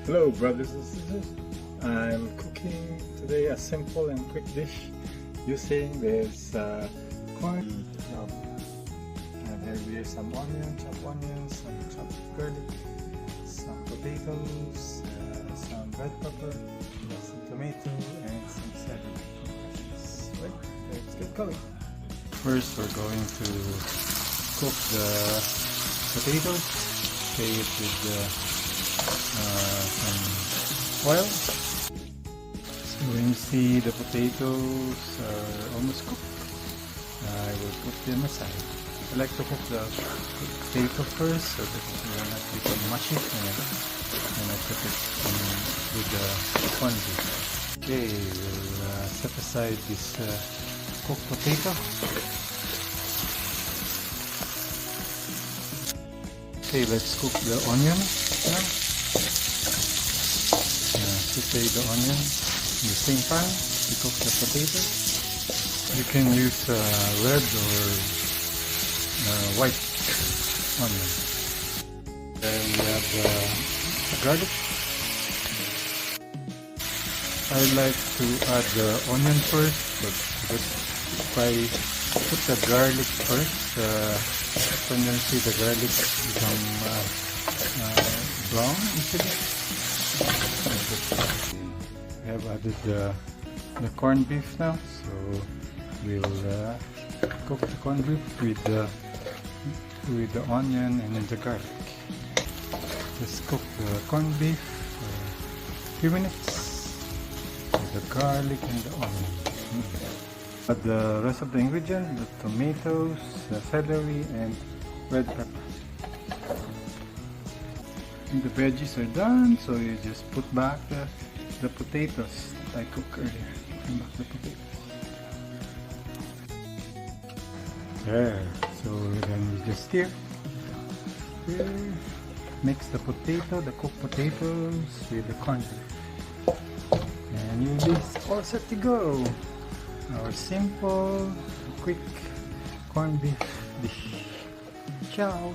Hello brothers and sisters, I'm cooking today a simple and quick dish using this corn. And here is some onions, some chopped garlic, some potatoes, some red pepper, some tomato, and some celery. Right, let's get going. First we're going to cook the potatoes. Say it with some oil. So when you see the potatoes are almost cooked, I will put them aside. I like to cook the potato first so that it will not become mushy, and I put it with the corn beef. Okay, we'll set aside this cooked potato. Okay, let's cook the onion now. Saute the onion in the same pan to cook the potato. You can use red or white onion. Then we have the garlic. I like to add the onion first, but if I put the garlic first, when you see the garlic become brown easily. We have added the corned beef now, so we'll cook the corned beef with the onion and then the garlic. Just cook the corned beef for a few minutes with the garlic and the onion. Add the rest of the ingredients, the tomatoes, the celery, and red pepper. And the veggies are done, so you just put back the potatoes that I cooked earlier. Put back the potatoes. There. So then you just stir. Mix the potato, the cooked potatoes with the corned beef. And you'll be all set to go. Our simple, quick corned beef dish. Ciao!